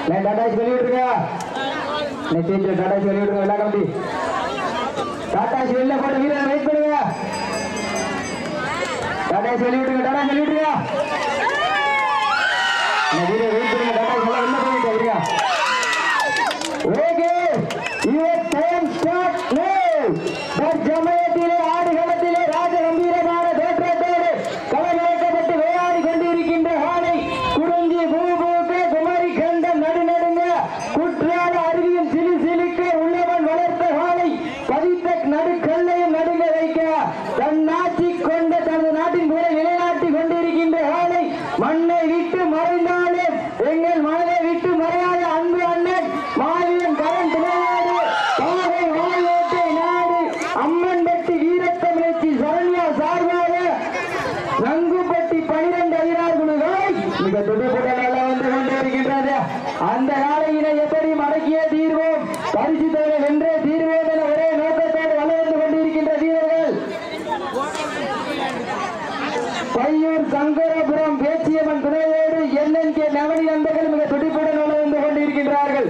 டாடா வெளியிடுங்க. டாடா வெளியிடுங்க. எல்லா கம்பி டாடா வெளியில போட வீரர் வெயிட் பண்ணுங்க. டாடா வெளியிடுங்க. டாடா வெளியிடுங்க. வீரர் வெயிட் பண்ணுங்க. டாடா வெளில போயிட்டு இருங்க. ஓகே யுவர் டைம் ஸ்டார்ட் நவ. தற்சமயத்திலே ஆடுகளத்திலே ராஜகம்பீரமான தோற்றத்தோடு களமிறக்கப்பட்டு விளையாடி கொண்டிருக்கின்ற ஆணை குறிஞ்சி பூபூக்க குமரி கண்டம் நடுநடுங்க குற்றால அருவியும் சிலு சிலுக்க உள்ளவன் வளர்த்த ஆணை பதித்த நடுக்கல்லையும் நடுங்க வைக்க தன் நாச்சி கொண்ட தனது நாட்டின் புகழை நிலைநாட்டி கொண்டிருக்கின்ற ஆணை மண்ணை விட்டு மறைந்தாலே எங்கள் மனதை விட்டு மறையாத அன்பு அண்ணன் மாவீரன் கரண் துணையோடு பாவை வாயோட்டை நாடு அம்மன்பட்டி வீரத்தமிழச்சி சரண்யா சார்பாக நங்குப்பட்டி 12 அதிகாரிகள் மிக துடிப்புடன் வந்து கொண்டே இருக்கின்றது. அந்த காலையினை எப்படி மடக்கிய தீர்வோம் பரிசு தொகை வென்றே தீர்வோம் என ஒரே நோக்கத்தோடு வளர்ந்து கொண்டிருக்கின்ற வீரர்கள் பையூர் சங்கரபுரம் பேச்சியம்மன் துணையோடு என்என்கே நவனி நண்பர்கள் மிக துடிப்புடன் வளர்ந்து கொண்டிருக்கின்றார்கள்.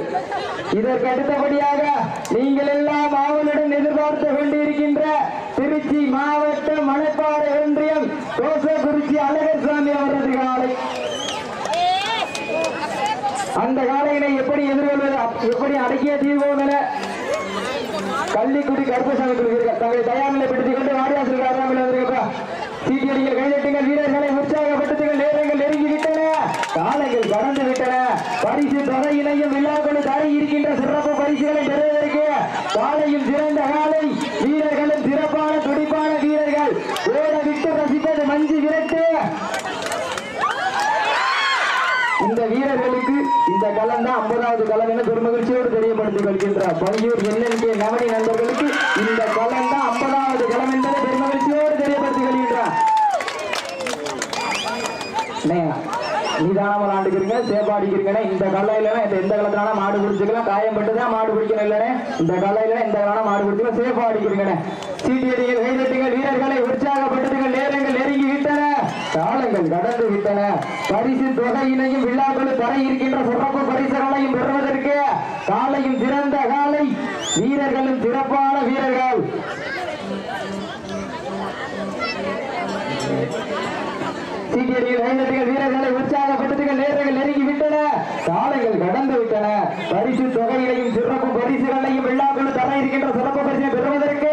இதற்கு அடுத்தபடியாக நீங்கள் எல்லாம் ஆவலுடன் எதிர்பார்த்து கொண்டிருக்கின்ற திருச்சி மாவட்டம் மணப்பாறை ஒன்றியம் தோசகுறிச்சி அழகர் சாமி அவரது காலை. அந்த காலையினை எப்படி எதிர்கொள்வது எப்படி அடக்கிய தீர்வோம் என கள்ளிக்குடி கருப்பசாமி தங்களை தயார் நிலைப்படுத்திக் கொண்டு வாடியாசிரியர் அருகாமையில் வந்திருக்கப்பா. சீட்டியடிகள் கைதட்டுங்கள். வீரர்களை உற்சாகப்படுத்துங்கள். நேரங்கள் நெருங்கிவிட்டன. காலைகள் கடந்து விட்டன. பரிசு தொகையினையும் விழாக்களும் தரை இருக்கின்ற சிறப்பு பரிசுகளை பெறுவதற்கு காலையும் சிறந்த காலை வீரர்களும் சிறப்பான துடிப்பான வீரர்கள் ஓட விட்டு ரசிப்பது மஞ்சு விரட்டு. இந்த வீரர்களுக்கு இந்த களம் தான் 50வது களம் என பெருமகிழ்ச்சியோடு தெரியப்படுத்திக் கொள்கின்றார். பையூர் என்என்கே நவனி நண்பர்களுக்கு இந்த களம் தான் 50வது களம் என்பதை பெருமகிழ்ச்சியோடு தெரியப்படுத்திக் கொள்கின்றார். நிதானமா ஆண்டுக்கிறீங்க, சேப்பா அடிக்கிறீங்க. இந்த கல்ல இல்லைன்னா எந்த காலத்தினால மாடு பிடிச்சிக்கலாம். காயம்பட்டுதான் மாடு பிடிக்கணும் இல்லைன்னு இந்த கல்ல இல்லைன்னா எந்த காலம் மாடு பிடிச்சிக்கலாம். சேப்பா அடிக்கிறீங்க. சீட்டியடிகள் கைதட்டுங்கள். வீரர்களை உற்சாகப்படுத்துங்கள். நேரங்கள் நெருங்கி விட்டன. காலங்கள் கடந்து விட்டன. பரிசு தொகையினையும் விழாக்களும் தர இருக்கின்ற சிறப்பு பரிசுகளையும் பெறுவதற்கு காலையும் சிறந்த காலை வீரர்களும் சிறப்பான வீரர்கள் வீரர்களை உற்சாகப்படுத்துங்கள். நேரங்கள் நெருங்கி விட்டன. காலங்கள் கடந்து விட்டன. பரிசு தொகையிலையும் சிறப்பு பரிசுகளையும் விழாக்களும் தர இருக்கின்ற சிறப்பு பரிசை பெறுவதற்கு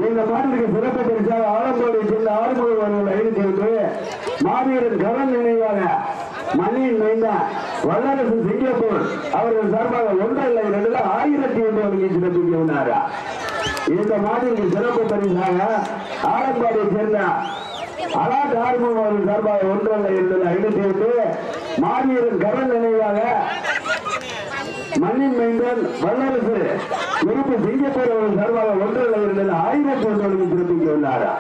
இந்த பாட்டிற்கு சிறப்பு பரிசாக ஆலந்தோடு சென்ற ஆறுமுகவர்கள் ஐந்து மாவீரன் கரண் நினைவாக மண்ணின் மைந்த வல்லரசு சிங்கப்பூர் அவர்கள் சார்பாக 1 இல்லை 2 1001 சிறப்பிக்க உள்ளாரா. இந்த மாட்டிற்கு சிறப்பு பரிசாக ஆலம்பாடியை சேர்ந்த அலாட் ஆர்வம் அவர்கள் சார்பாக 1 இல்லை 508 மாவீரன் கரண் நினைவாக மண்ணின் மைந்தன் வல்லரசு உறுப்பு சிங்கப்பூர் அவர்கள் சார்பாக 1 இல்லை 1001 சிறப்பிக்க உள்ளாரா.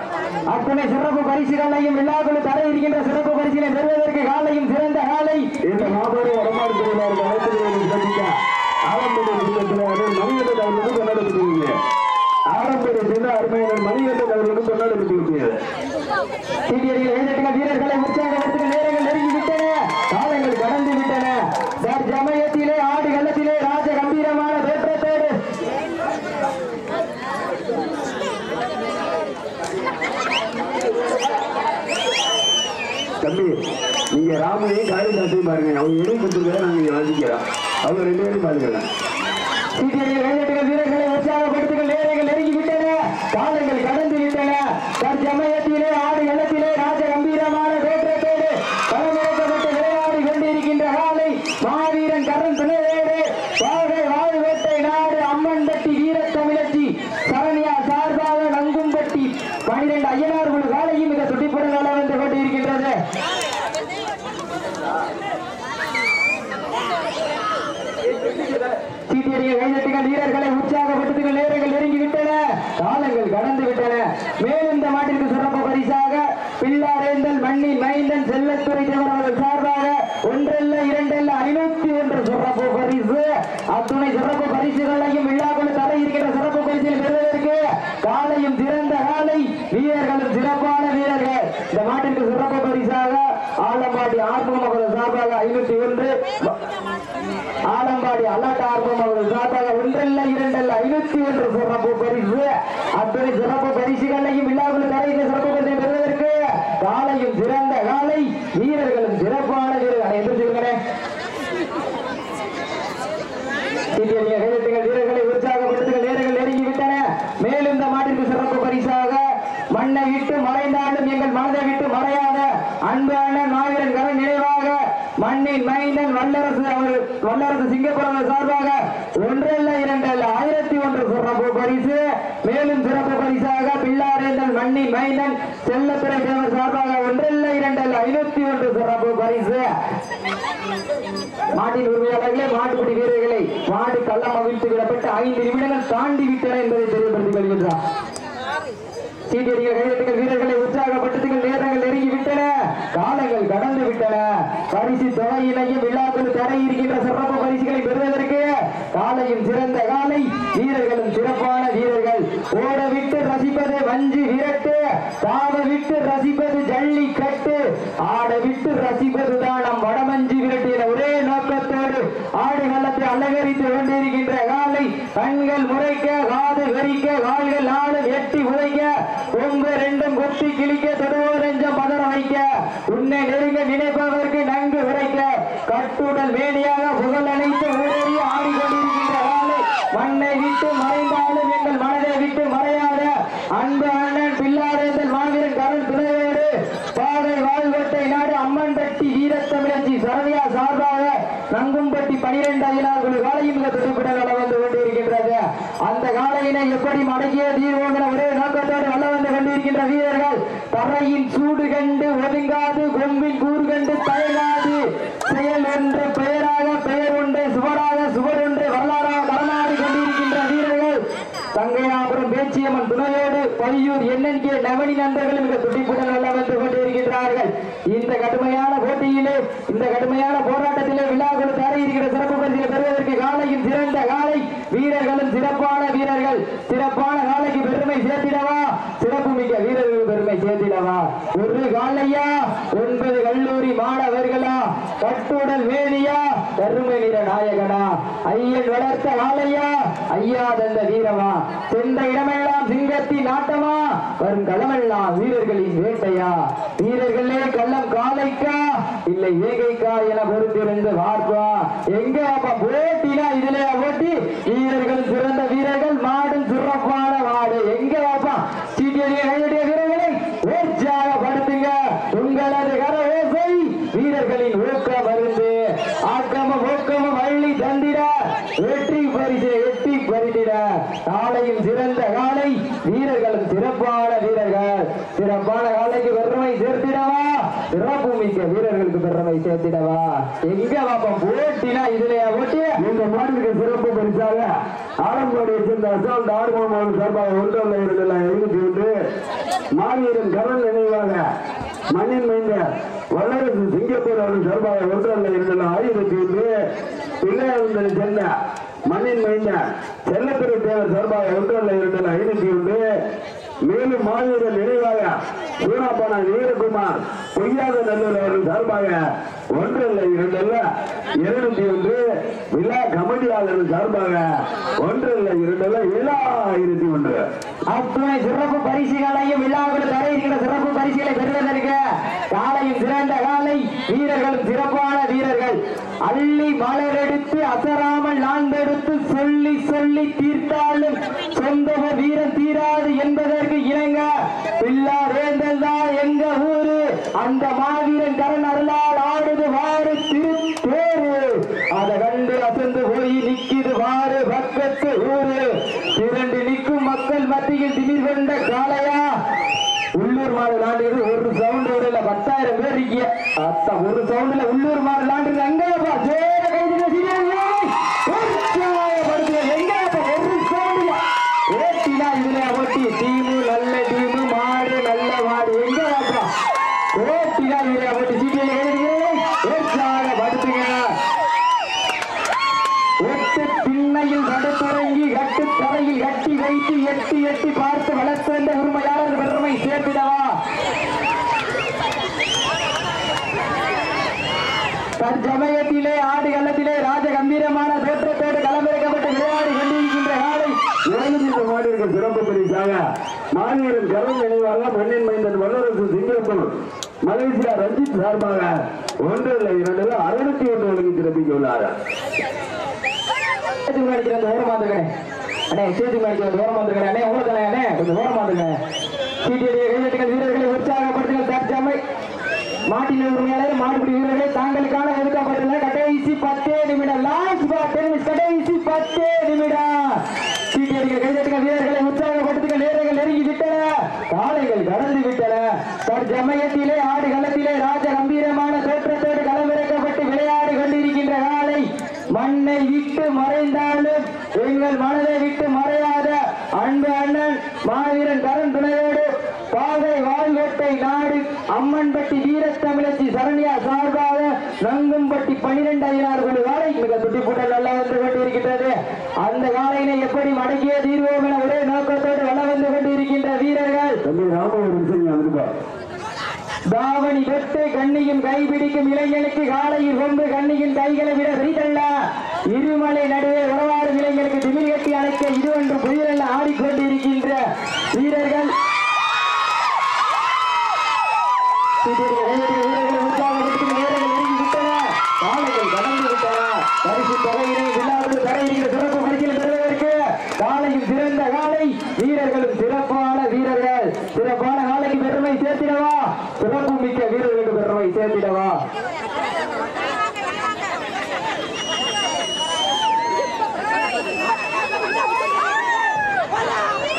அத்தனை சிறப்பு பரிசுகளையும் விழாக்களும் தர இருக்கின்ற சிறப்பு பரிசினை பெறுவதற்கு காலையும் சிறந்த காலை இந்த மாபெரும் வடமாடு தொழிலாளர்கள் அனைத்து சந்திக்க ஆரம்பத்தில் மணிகண்டன் அவர்களுக்கு கொண்டாடப்பட்டிருக்கிறது. ஆரம்பத்தில் சென்ற அருமையினர் மணிகண்டன் அவர்களுக்கு கொண்டாடப்பட்டிருக்கிறது. வீரர்களை உற்சாகப்படுத்த நேரங்கள் நெருங்கி விட்டன. காலங்கள் கடந்து விட்டன. தற்சமயத்திலே ஆடு களத்திலே ராஜ கம்பீரமான தோற்றத்தோடு தம்பி நீங்க ராமையும் காளிதாசையும் பாருங்க. அவங்க இடம் கொடுத்துருக்க நாங்க வாசிக்கிறோம். அவங்க 2 பேரும் பாருங்க. வீரர்களை உற்சாகப்படுத்துங்கள். நேரங்கள் நெருங்கி விட்டன. காலங்கள் கடந்து விட்டன. தற்சமயத்திலே ஆடு களத்திலே ராஜ கம்பீரமான தோற்றத்தோடு களமிறக்கப்பட்டு விளையாடி கொண்டிருக்கின்ற காலை மாவீரன் கரண் துணையோடு பாகை வாழ்வேட்டை நாடு அம்மன்பட்டி வீரத்தமிழச்சி சரண்யா சார்பாக நங்கும்பட்டி 12 ஐயனார் குழு காலையும் மிக துடிப்புடன் நல வந்து கொண்டிருக்கின்றது. வீரர்களை உற்சாகப்படுத்துங்கள். நேரங்கள் நெருங்கி விட்டன. காலங்கள் கடந்து விட்டன. மேலும் இந்த மாட்டிற்கு சிறப்பு பரிசாக பில்லாரேந்தல் மண்ணின் மைந்தன் செல்லத்துறை தேவர்கள் சார்பாக 1 இல்லை 2 இல்லை 501 சிறப்பு பரிசு. அத்துணை சிறப்பு பரிசுகளையும் விழாக்கள் தர இருக்கின்ற சிறப்பு பரிசில் பெறுவதற்கு காலையும் சிறந்த காலை வீரர்களும் சிறப்பான வீரர்கள். இந்த மாட்டிற்கு சிறப்பு பரிசாக ஆலம்பாடி ஆர்வம் சார்பாக 501 ஆலம்பாடி அல்லாட்ட ஆர்வம் அவர்கள் சார்பாக ஒன்றல்ல இரண்டல்ல 501 சிறப்பு பரிசு. அத்தனை சிறப்பு பரிசுகளையும் விழாவில் தரையில சிறப்பு பரிசை பெறுவதற்கு காலையும் சிறந்த காலை, வீரர்களும் சிறப்பான வீரர்கள் என்று சொல்கிறேன். வீரர்களை உற்சாகப்படுத்துங்கள். நேரங்கள் நெருங்கிவிட்டன. மேலும் இந்த மாட்டிற்கு சிறப்பு பரிசாக மண்ணை விட்டு மறைந்தாலும் எங்கள் மனதை விட்டு மறையாத அன்பான மாவீரன் கரண் நினைவாக மண்ணின் மைந்தன் வல்லரசு சிங்கப்பூர் சார்பாக ஒன்றல்ல இரண்டல்ல 1001 சிறப்பு பரிசு. மேலும் சிறப்பு பரிசாக பிள்ளாரேந்தல் மண்ணின் மைந்தன் செல்லத்துறை தேவர் சார்பாக ஒன்றல்ல இரண்டல்ல 501 சிறப்பு பரிசு. மாட்டின் உரிமையாளர்களே, மாட்டுக்குடி வீரர்களை மாடு கள்ளம் அவிழ்த்து விடப்பட்டு 5 நிமிடங்கள் தாண்டி விட்டன என்பதை தெரியப்படுத்திக் கொள்கின்றார். சீட்டியடிகள் கைதட்டுங்கள். வீரர்களை உற்சாகப்படுத்துங்கள். நேரங்கள் நெருங்கி விட்டன. காலங்கள் கடந்து விட்டன. பரிசு தொகையினையும் விழாக்கள் தர இருக்கின்ற சிறப்பு பரிசுகளை பெறுவதற்கு காலையும் சிறந்த காலை, வீரர்களும் சிறப்பான வீரர்கள். ஓட விட்டு ரசிப்பது வஞ்சி விரட்டு, தாவ விட்டு ரசிப்பது ஜல்லி கட்டு, ஆட விட்டு ரசிப்பதுதான் நம் வடமஞ்சி விரட்டு என ஒரே நோக்கத்தோடு ஆடுகளத்தை அலங்கரித்து கொண்டிருக்கின்ற காலை. கண்கள் முறைக்க, காது வெறிக்க, கால்கள் 4 எட்டி உதைக்க, கொம்பு 2 கொட்டி கிழிக்க, தொடுவோர் நெஞ்சம் பதற வைக்க, உன்னை நெருங்க நினைப்பவருக்கு நன்கு உரைக்க, கட்டுடல் மேனியாக புகழ் அணைத்து ஊரேறி ஆடிக்கொண்டிருக்கின்ற காலை. மண்ணை விட்டு மறைந்தாலும் எங்கள் மனதை விட்டு மறையாத அன்பு அண்ணன் பிள்ளாரேந்தல் மாவீரன் கரண் துணையோடு பாதை வாழ்வட்டை நாடு அம்மன் தட்டி வீரத்தமிழச்சி சரவியா சார்பாக நங்கும்பட்டி 12 அயலார்கள் காலையும் மிக துடிப்பிட வந்து கொண்டிருக்கின்றது. அந்த காலையினை எப்படி மடக்கிய தீர்வோம் என ஒரே நோக்கத்தோடு வல்ல வந்து கொண்டிருக்கின்ற வீரர்கள் தரையின் சூடு கண்டு ஒதுங்காது, கொம்பின் கூறு கண்டு தயங்காது, செயல் ஒன்று பெயராக, பெயர் ஒன்று சுவராக, சுவர் ஒன்று வரலாறாக வரலாறு கொண்டிருக்கின்ற வீரர்கள் தங்கையாபுரம் பேச்சியம்மன் துணையோடு பையூர் என்என்கே நவனி நண்பர்கள் மிக துடிப்புடன் வல்ல வந்து கொண்டிருக்கின்றார்கள். இந்த கடுமையான போட்டியிலே, இந்த கடுமையான போராட்டத்திலே விழாக்கள் தர இருக்கிற சிறப்பு பரிசிலை பெறுவதற்கு காலையும் சிறந்த காலை, வீரர்களும் சிறப்பான வீரர்கள். சிறப்பான காலைக்கு பெருமை சேர்த்திடவா, சிறப்பு மிக்க வீரர்கள் பெருமை சேர்த்திடவா. ஒரு காலையா, 9 கல்லூரி மாணவர்களா, கட்டுடல் வேணியா, கருமை நிற நாயகனா, ஐயன் வளர்த்த காலையா, ஐயா தந்த வீரமா, சென்ற இடமெல்லாம் சிங்கத்தின் நாட்டமா, வரும் களமெல்லாம் வீரர்களின் வேட்டையா, வீரர்களே கள்ளம் காலைக்கா இல்லை ஏகைக்கா என பொறுத்திருந்து பார்ப்பா. எங்க போட்டினா இதுல போட்டி, வீரர்கள் சிறந்த வீரர்கள், மாடும் சிறப்பான மாடு. எங்க வாப்பா சீட்டியடிய வீரர்களை உற்சாகப்படுத்துங்க. உங்களது கர ஓசை வீரர்களின் ஊக்க மருந்து, ஆக்கமும் ஊக்கமும் அள்ளி தந்திட, வெற்றி பரிசு எட்டி பரிதிட. காலையும் சிறந்த காலை, வீரர்களும் சிறப்பான வீரர்கள். சிறப்பான காலைக்கு பெருமை சேர்த்திடவா, சிறப்பு மிக்க வீரர்களுக்கு பெருமை சேர்த்திடவா. எங்க வாப்பா போட்டினா இதுலயா போட்டி. இந்த மாநில சிறப்பு பரிசாக ஆலம்பாடியை சேர்ந்த அசால்ட் ஆர்வம் சார்பாக 1 மாவீரன் கரண் நினைவாக மண்ணின் மைந்த வல்லரசு சிங்கப்பூர் அவர்கள் சார்பாக 1 பிள்ளையாளர்களை சேர்ந்த மண்ணின் மைந்த செல்லத்துறை தேவர் சார்பாக 1 501. மேலும் மாவீரன் நினைவாக சூனாப்பான வீரகுமார் பொய்யாத நல்லூர் அவர்கள் சார்பாக 1 201. விழா கமிட்டியாளர்கள் சார்பாக 1 7,001. அத்துணை சிறப்பு பரிசுகளையும் விழாவில் தர இருக்கிற சிறப்பு பரிசுகளை பெறுவதற்கு காலையும் சிறந்த காலை, வீரர்களும் சிறப்பான வீரர்கள். அள்ளி மலரெடுத்து அசராமல் நான்கெடுத்து சொல்லி சொல்லி தீர்த்தாலும் சொந்த வீரன் தீராது என்பதற்கு இணங்க பிள்ளாரேந்தல் தான் எங்க ஊரு. அந்த மாவீரன் கரண் அருளால் ஆடுது வாரு திருத்தேரு. அதை கண்டு அசந்து போய் நிக்குது வாரு பக்கத்து ஊரு. திரண்டு நிற்கும் மக்கள் மத்தியில் திமிர் கொண்ட காளையா. உள்ளூர் மாடு லாண்டு ஒரு சவுண்ட் இல்ல 10,000 பேர் இருக்கீங்க. ஒரு சவுண்ட்ல உள்ளூர் மாடு லாண்டு எங்கப்பா எங்கப்பா ஒரு சவுண்ட் ஓட்டினா இதுல ஓட்டி டீமு நல்ல டீமு, மாடு நல்ல மாடு. எங்கப்பா ஓட்டினா இதுல ஓட்டி சீட்டியை உற்சாகப்படுத்துங்க. ஒட்டு திண்ணையில் கடுத்துறங்கி கட்டு தரையில் கட்டி வைத்து எட்டி எட்டி பார்த்து வளர்த்த உரிமையாளர் பெருமை சேர்த்திடவா. தற்சமயத்தில் ஜமயத்திலே ஆடு கள்ளத்திலே ராஜ கம்பீரமான தோற்றத்தோடு களமிறக்கப்பட்டு விளையாடி கொண்டிருக்கின்ற காலை மாநில சிறப்பு பரிசாக மாநிலம் கருண் நினைவாக மண்ணின் மைந்தன் வல்லரசு சிங்கப்பூர் மலேசியா ரஞ்சித் சார்பாக 1 இல்லை 2 இல்லை 601 வழங்கி சிறப்பிக்க உள்ளார். ஓரமாந்துக்கணே அண்ணே சேத்து மாடிக்க ஓரமாந்துக்கணே அண்ணே உங்களுக்கு அண்ணே கொஞ்சம் ஓரமாந்துங்க. சீட்டியடிய கைதட்டுகள் வீரர்களை உற்சாகப்படுத்துங்கள். தற்சமை மாட்டின உரிமையாளர் மாடுபிடி வீரர்களை தாங்களுக்கான ஒதுக்கப்பட்டுள்ள கடைசி 10 நிமிடம். லாஸ்ட் கடைசி 10 நிமிடம். சீட்டியடிய கைதட்டுகள் வீரர்களை உற்சாகப்படுத்துங்கள். நேரங்கள் நெருங்கி விட்டன, காலைகள் கடந்து விட்டன. தற்சமயத்திலே ஆடு களத்திலே ராஜ கம்பீரமான தோற்றத்தோடு களமிறக்கப்பட்டு விளையாடி கொண்டிருக்கின்ற காலை மண்ணை விட்டு மறைந்தாலும் எங்கள் மனதை விட்டு மறையாத அன்பு அண்ணன் மாவீரன் கரண் துணையோடு பாதை வாழ்கோட்டை நாடு அம்மன்பட்டி வீரத்தமிழச்சி சரண்யா சார்பாக நங்கும்பட்டி 12,000 காலை மிக துட்டிப்புடன் நல்லா வந்து கொண்டிருக்கின்றது. அந்த காலையினை எப்படி மடக்கிய தீர்வோம் என ஒரே நோக்கத்தோடு வள வந்து கொண்டிருக்கின்ற வீரர்கள் தாவணி வெட்டு கண்ணியின் கைபிடிக்கும் இளைஞனுக்கு காலையில் கொம்பு கண்ணியின் கைகளை விட விரிதல்ல. இருமலை நடுவே உறவாடும் இளைஞனுக்கு திமிழ் கட்டி அணைக்க இது ஒன்று புயலல்ல. ஆடிக்கொண்டிருக்கின்ற வீரர்கள் உற்சாகப்படுத்தும் நேரங்கள் நெருங்கி விட்டன, காலைகள் கடந்து விட்டன. பரிசு தொகையினை விழாவில் தர இருக்கிற சிறப்பு பரிசில் பெறுவதற்கு காலையில் சிறந்த காலை வீரர்களும் சிறப்பான வீரர்கள். சிறப்பான காலைக்கு பெருமை சேர்த்திடவா, சிறப்பு மிக்க வீரர்களுக்கு பெருமை சேர்த்திடவா.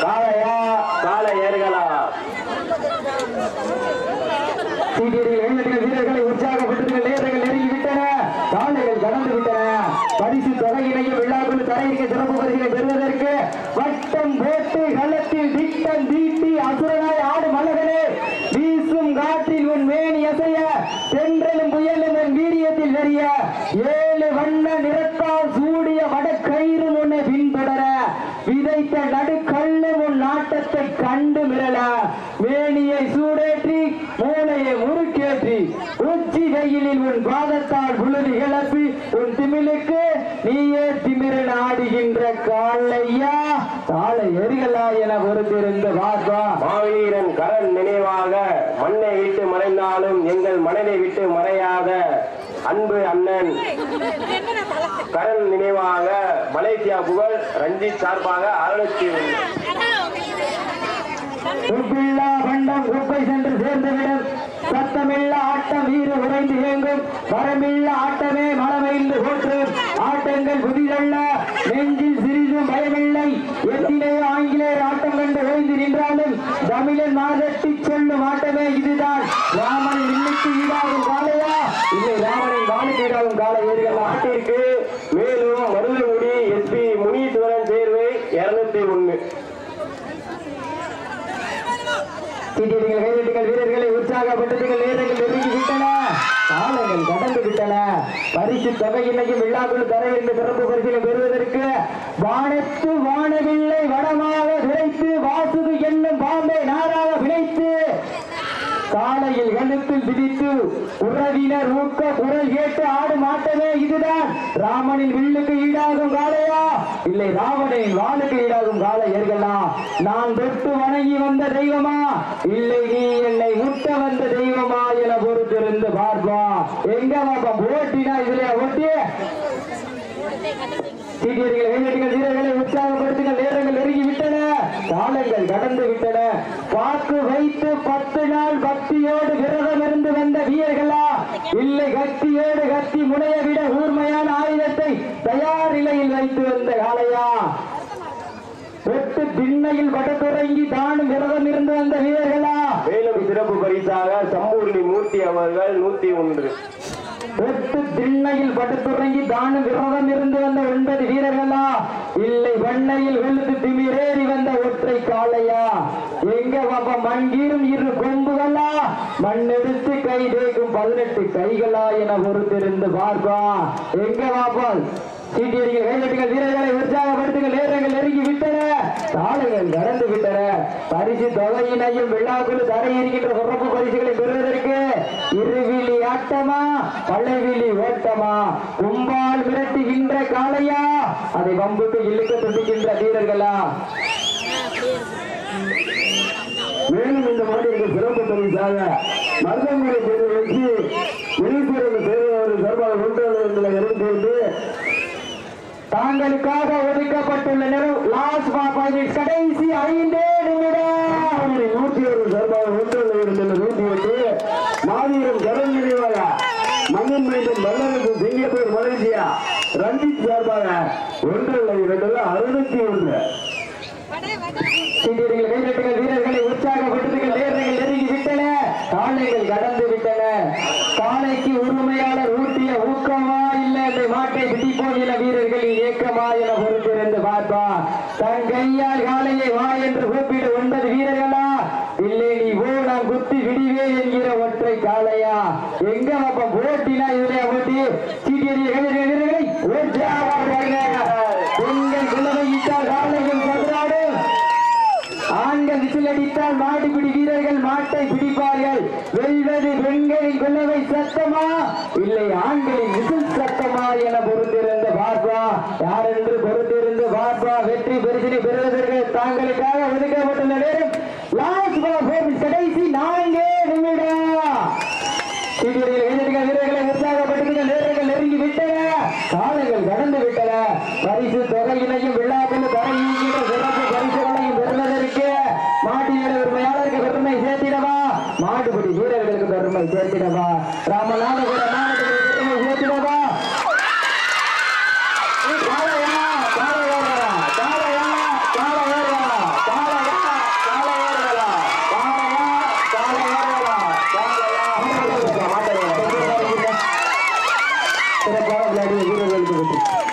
காளையா காலை ஏறுகளா வீரர்களை உற்சாகப்பட்டு நேரங்கள் நெருங்கி விட்டன, காலைகள் கடந்து விட்டன. பரிசு தொகையினையும் விழாக்குள் தர இருக்க சிறப்பு பரிசினை பெறுவதற்கு வட்டம் போட்டு களத்தில் திட்டம் தீட்டி அசுரனாய் ஆடு மலகனே வீசும் காற்றில் உன் மேனி அசைய தென்றலும் புயலும் உன் வீரியத்தில் வெறிய 7 வண்ண நிறத்தால் சூடிய வடக்கயிறு உன்னை பின்தொடர விதைத்த நடுக்கல்லும் உன் நாட்டத்தை கண்டு மிரள மேனியை சூடேற்றி மூளையை முறுக்கேற்றி உச்சி வெயிலில் உன் பாதத்தால் புழுதி கிளப்பி உன் திமிழுக்கு நீயே திமிரன் ஆடுகின்ற காளையா காலை எரிகளா என பொறுத்திருந்து பார்ப்பா. மாவீரன் கரண் நினைவாக மண்ணை விட்டு மறைந்தாலும் எங்கள் மனதை விட்டு மறையாத அன்பு அண்ணன் கரண் நினைவாக மலேசியா புகழ் ரஞ்சித் சார்பாக 601 பண்டம் குப்பை சென்று சேர்ந்துவிடும். சத்தமில்ல ஆட்டம் வீறு உறைந்து இயங்கும். வரமில்ல ஆட்டமே மனமைந்து போற்றும். ஆட்டங்கள் புதிதல்ல, நெஞ்சில் சிறிதும் பயமில்லை. எத்திலேயோ ஆங்கிலேயர் ஆட்டம் கண்டு ஓய்ந்து நின்றாலும் தமிழன் மாதட்டி சொல்லும் ஆட்டமே இதுதான். ராமனின் வில்லுக்கு ஈடாகும் காலையா, இல்லை ராமனின் வாளுக்கு ஈடாகும் காலை ஏறுகள். ஆட்டிற்கு மேலும் மருதங்குடி எஸ்பி முனீஸ்வரன் தேர்வை 201. வீரர்களை உற்சாகப்படுத்துங்கள். நேரங்கள் நெருங்கி விட்டன, காலங்கள் கடந்து விட்டன. பரிசு தொகையினையும் விழாக்குள் தர இருந்த சிறப்பு பரிசினை பெறுவதற்கு வானத்து வானவில்லை வடமாக விளைத்து வாசுது என்னும் பாம்பை நாராக விளைத்து காலையில் கழுத்தில் பிடித்து உறவினர் ஊக்க குரல் கேட்டு ஆடும் ஆட்டமே இதுதான். ராமனின் வில்லுக்கு ஈடாகும் காளையா, இல்லை ராவணனின் வாளுக்கு ஈடாகும் காளை ஏர்களா. நான் தொட்டு வணங்கி வந்த தெய்வமா, இல்லை நீ என்னை முட்ட வந்த தெய்வமா என பொறுத்திருந்து பார்ப்பா. எங்க பாப்பா ஓட்டினா இதுல ஓட்டி வீரர்களை உற்சாகப்படுத்துங்கள். நேரங்கள் நெருங்கி விட்டன, காலங்கள் கடந்து விட்டன. வாக்கு வைத்து 10 நாள் பக்தியோடு விரதம் இருந்து வந்த வீரர்களா, இல்லை கத்தியோடு கத்தி முனைய விட ஊர்மையான ஆயுதத்தை தயார் நிலையில் வைத்து வந்த காளையா. 8 திண்ணையில் வடதுறங்கி தானும் விரதம் இருந்து வந்த வீரர்களா. மேலும் சிறப்பு பரிசாக சம்பூர்ணி மூர்த்தி அவர்கள் 101. 8 திண்ணையில் படுத்துறங்கி தானும் விரதம் இருந்து வந்த 9 வீரர்களா, இல்லை வண்ணையில் விழுந்து திமிரேறி வந்த ஒற்றை காளையா. எங்க பாப்பா மண்கீரும் 2 கொம்புகளா, மண்ணெடுத்து கை தேக்கும் 18 கைகளா என பொறுத்திருந்து பார்ப்பா. எங்க பாப்பா சீட்டியடிகள் கைதட்டுகள் வீரர்களை உற்சாகப்படுத்துங்கள். நேரங்கள் நெருங்கி விட்டன, காலங்கள் கடந்து விட்டன. பரிசு தொகையினையும் விழாக்குழு தரை இருக்கின்ற சிறப்பு பரிசுகளை பெறுவதற்கு இருவிழி ஆட்டமா பழைவிழி ஓட்டமா, கும்பால் மிரட்டுகின்ற காளையா அதை வம்புக்கு இழுக்க துடிக்கின்ற வீரர்களா? மேலும் இந்த மாட்டிற்கு சிறப்பு பரிசாக மருதமுறை தேர்வு வச்சு வெளிப்புற தேர்வாளர் சார்பாக 1 தாங்களுக்காக ஒதுக்கப்பட்டுள்ள நேரம் லாஸ்ட் கடைசி 5 நிமிடம். 101 சார்பாக 108 மாவீரன் கடன் நினைவாக மன்னன் மீண்டும் வல்லரசு சிங்கப்பூர் மலேசியா ரஞ்சித் சார்பாக 102 சீட்டியடிகள் கைதட்டுகள் வீரர்களை உற்சாகப்படுத்துங்கள். நேரங்கள் நெருங்கி விட்டன, காளைகள் கடந்து விட்டன. காளைக்கு உரிமையாளர் ஊட்டிய ஊக்கமா இல்ல இந்த மாட்டை பிடிப்போம் என வீரர்களின் ஏக்கமா என பொறுத்திருந்து பார்ப்பா. தன் கையால் காளையை வா என்று கூப்பிட 9 வீரர்களா, இல்லை நீ ஓ நான் குத்தி விடிவே என்கிற ஒற்றை காளையா? எங்க அப்ப போட்டினா இதுல போட்டி. சீட்டியடிகள் வீரர்களை பெண்கள் குலவையிட்டால் காளைகள் கொண்டாடு, ஆண்கள் விசில் அடித்தால் மாடுபிடி வீரர்கள் மாட்டை பிடிப்பார்கள். வெல்வது பெண்களின் குலவை சத்தமா இல்லை ஆண்களின் விசில் சத்தமா என பொறுத்திருந்து பார்ப்பா. யார் என்று பொறுத்திருந்து பார்ப்பா. வெற்றி பரிசினை பெறுவதற்கு தாங்களுக்காக ஒதுக்கப்பட்டுள்ள நேரம் லாஸ்ட் கடைசி 4 நிமிடம். வீரர்களை உற்சாகப்படுத்துங்கள். நேரங்கள் நெருங்கி விட்டன, காலங்கள் கடந்து விட்டன. பரிசு தொகையினையும் விழாக்கள் தரையின்ற சிறப்பு பரிசுகளையும் பெறுவதற்கு மாட்டின உரிமையாளருக்கு பெருமை சேர்த்திடவா, மாடுபிடி வீரர்களுக்கு பெருமை சேர்த்திடவா, ராமநாதபுர மாவட்டத்திற்கு பெருமை சேர்த்திடவா. சிறப்பாக விளையாடிய வீரர்களுக்கு